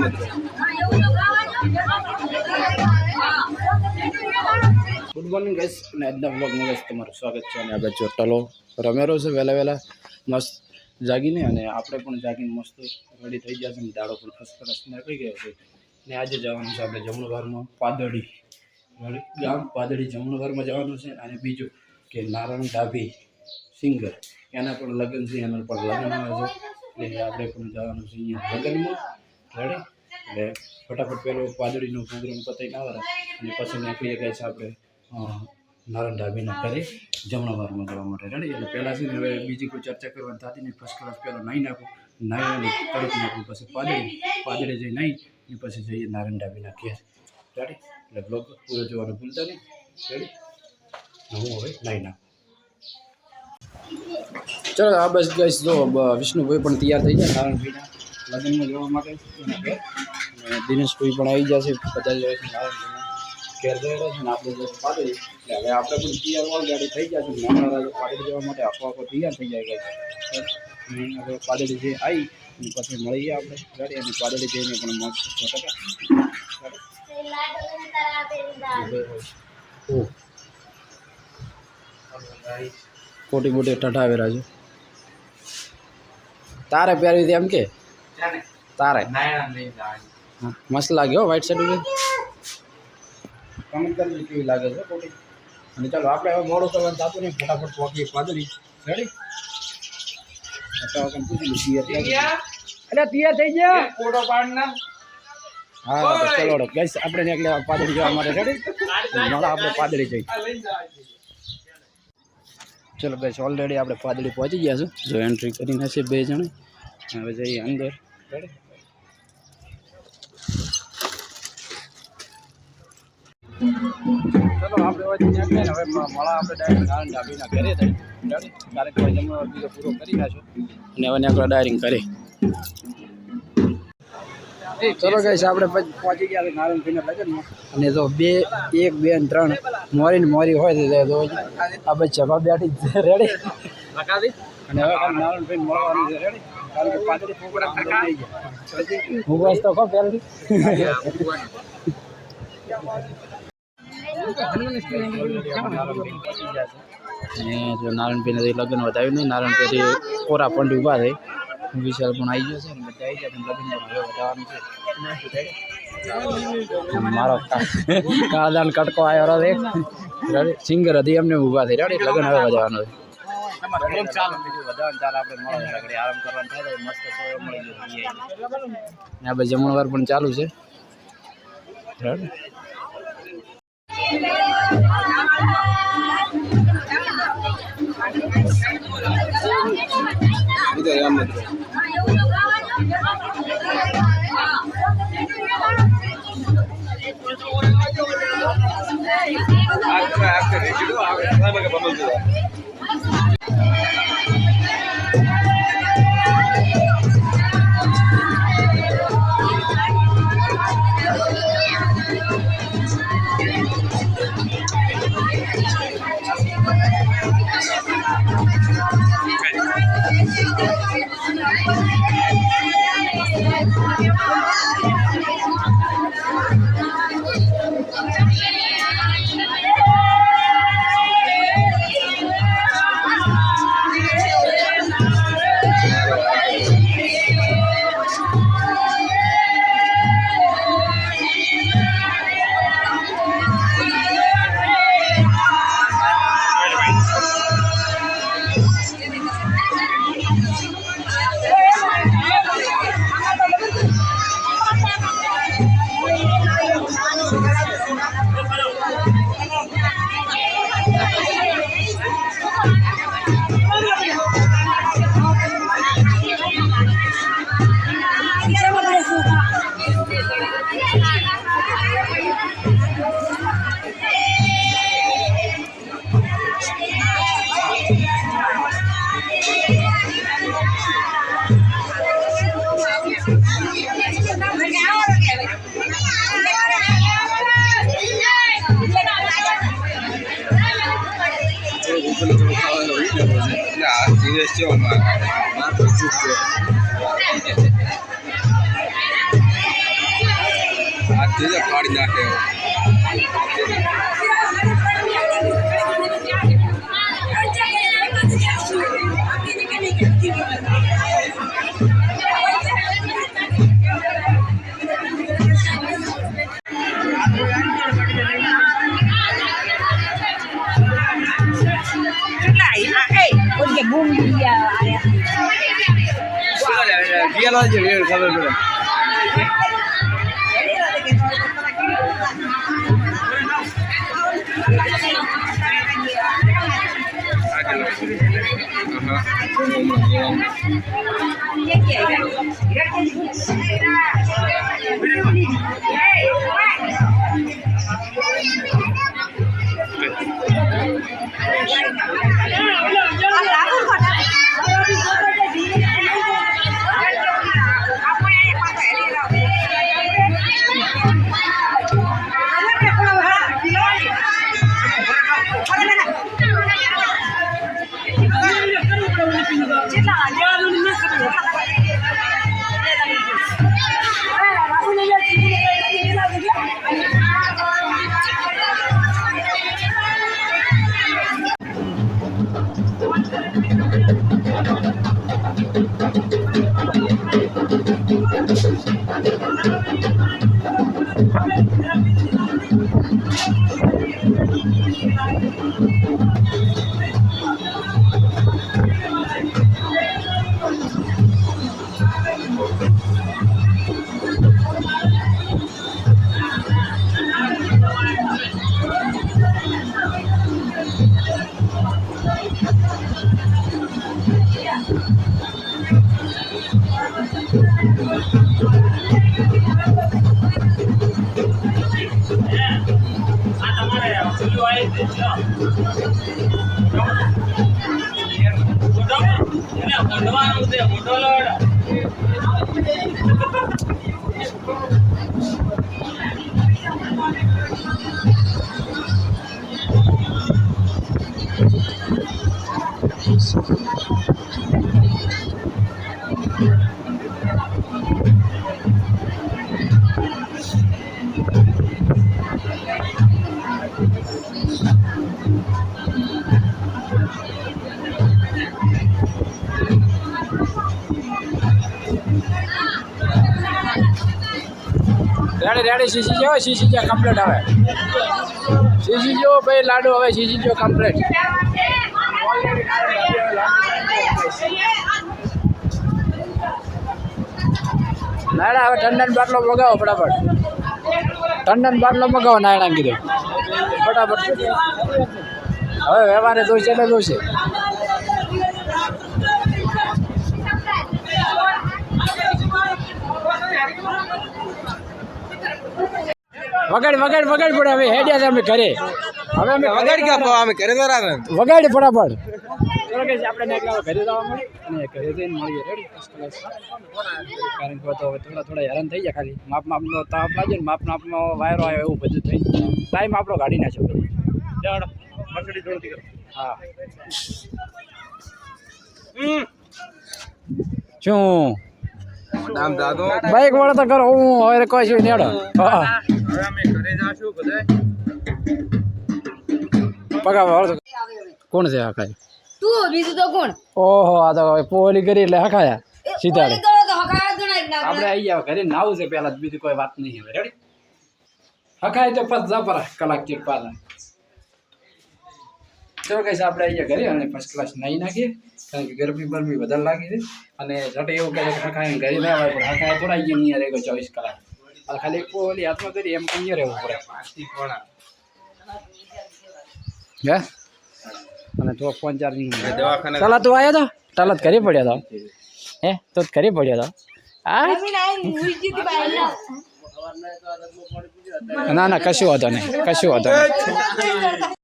Good morning guys, અને આજના વ્લોગમાં ગાઈસ તમારું સ્વાગત છે. અને આપણે ચોટલો રમેરો છે વહેલા મસ્ત જાગીને, અને આપણે પણ જાગીને મસ્ત રેડી થઈ ગયા છે. અને દાડો પણ ફર્સ્ટ ક્લાસ નીકળી ગયો છે. અને આજે જવાનું છે આપણે જમણવારમાં પાદડી ગામ, પાદડી જમણવારમાં જવાનું છે. અને બીજું કે નારાયણ ડાભી સિંગર, એના પણ લગ્ન છે, એના પણ લગ્ન આવે છે. એટલે આપણે પણ જવાનું છે અહીંયા લગ્નમાં રેડી. એટલે ફટાફટ પેલો પાદડીનો પ્રોગ્રામ પતાવીને આવે અને પછી નીકળીએ ગઈ છે આપણે નારાયણ ડાભીના ઘરે જમણવારમાં જવા માટે રેડી. એટલે પહેલાં છે ને હવે બીજી કોઈ ચર્ચા કરવાની થતી નહીં. ફર્સ્ટ ક્લાસ પહેલાં નાહી નાખું, નાહી તરત નાખું, પછી પાદળે જઈ નાહી અને પછી જઈએ નારાયણ ડાભીના ઘેર રેડી. એટલે બ્લોગ પૂરો જોવાનું ભૂલતા નહીં રેડી. હું હવે નાહી નાખું. ચલો આ બસ ગઈશ. જો વિષ્ણુભાઈ પણ તૈયાર થઈ ગયા નારાયણભાઈના લગ્નમાં જવા માટે એના ઘેર. અને દિનેશભાઈ પણ આવી ગયા છે, બધા જાય છે નારાયણભાઈના ઘેર ગયેલા છે. ને આપણે જો પાદળી, એટલે હવે આપણે પણ તૈયાર ઓલરેડી થઈ ગયા છે. નાના પાદળી જવા માટે આખો તૈયાર થઈ જાય ગયા છે. હવે પાદળી જે આવી અને પછી મળીએ આપણે ગાડી. અને પાદળી જઈને પણ મસ્ત ખોટી મોટી ઠઠાવેરા છે. તારે પહેરવી હતી એમ કે તારે મસ્ત લાગ્યો વ્હાઈટ શર્ટ કમેન્ટ કરજો કેવી લાગે છે ખોટી. અને ચાલો આપણે હવે મોડું કરવાનું થતું નહીં, ફટાફટ પહોંચીએ પાદળી રેડી. પૂછી લીધી એટલે તૈયાર થઈ ગયા ફોટો પાડના. હા તો ચલો ગઈશ આપણે નીકળ્યા પાદળી જવા માટે રેડી. મળા આપણે પાદળી જઈ. ચલો ગઈશ ઓલરેડી આપણે પાદળી પહોંચી ગયા છું. જો એન્ટ્રી કરીને છે 2 જણા. હવે જઈએ અંદર રેડી. ચલો આપણે નીકળીને હવે મળા આપણે ડાયરેક્ટ નારાયણ ડાભીના ઘરે થઈ રેડી. કાર્યક્રમ જમણવાર બીજો પૂરો કરી નાખ્યો અને હવે નીકળો ડાયરિંગ કરી. ચલો ગઈશ આપણે પહોંચી ગયા છે નારાયણભાઈના લગ્નમાં. અને જો 1 2 અને 3 મોરી હોય તો આ બધી સભા બેઠી રેડી. અને હવે નારાયણભાઈ મળવાનું છે રેડી. કારણ કે પાદળી પ્રોગ્રામ થઈ ગયા હું બસ તો કહો પહેલાંથી જો નારાયણભાઈને લગ્ન વધાવ્યું નહીં. નારાયણભાઈ કોરા પંડ ઊભા થઈ. વિશાલ પણ આવી ગયો છે અને બધા આવી ગયા. લગ્ન હવે વધારવાનું છે. મારો કાદાન કટકો આવ્યો એક સિંગર હતી, એમને ઊભા થઈ રેડી. લગ્ન હવે વધારવાનું છે. ચાલ આપણે મળે આરામ કરવાનું થાય મસ્ત મળી ગયું. આ ભાઈ જમણવાર પણ ચાલુ છે રેડી. પાડી નાખે ખબર પડે રેડી સીસી જો કમ્પ્લીટ હવે સીસી જો ભાઈ લાડુ હવે સીસી જો કમ્પ્લીટ નાયણા હવે ઠંડા બાટલો મગાવો ફટાફટ ઠંડા બાટલો મગાવો નાયણા કીધું ફટાફટ હવે વ્યવહારે જોઈશે એટલે જોઈશે વગાડ પડે હવે હેડ્યા છે અમે ઘરે હવે અમે વગાડ ક્યાં અમે ઘરે તો રાખે વગાડ ફટાફટ ચલો કે આપણે ઘરે જવા મળી અને ઘરે જઈને મળીએ રેડી કારણ કે તો હવે થોડા હેરાન થઈ જાય ખાલી માપનો તાપ લાગે ને માપમાં વાયરો આવ્યો એવું બધું થઈ ટાઈમ આપણો કાઢી નાખ્યો હા શું નામ દાદો બાઈક વાળો તો કરો હું હવે કોઈ છું નેડો હા હવે અમે ઘરે જાશું બધા પગાવા કોણ છે હકાય તું બીજું તો કોણ ઓહો આ તો પોલી કરી એટલે હકાયા સીધા તો હકાયા ગણાય ના આપણે આવી જાવ ઘરે નાવું છે પેલા બીજું કોઈ વાત નહીં હવે રેડી હકાય તો પસ જા પર કલાક ચેક પાલા તો કઈશ આપણે આવી ઘરે અને ફર્સ્ટ ક્લાસ નાહી નાખીએ કારણ કે ગરમી વધારે લાગી છે અને જટે એવું કહે કે હકાય ઘરે ના આવે પણ હકાય થોડા અહીંયા રહે 24 કલાક ખાલી પોલી હાથમાં કરી એમ કઈ રહેવું પડે હે અને તો ફોન ચાર્જિંગ દવાખાને ચાલા તું આવ્યો તો ચાલત કરી પડ્યો તો હે તો કરી પડ્યો તો ના કશું વાંધો નહીં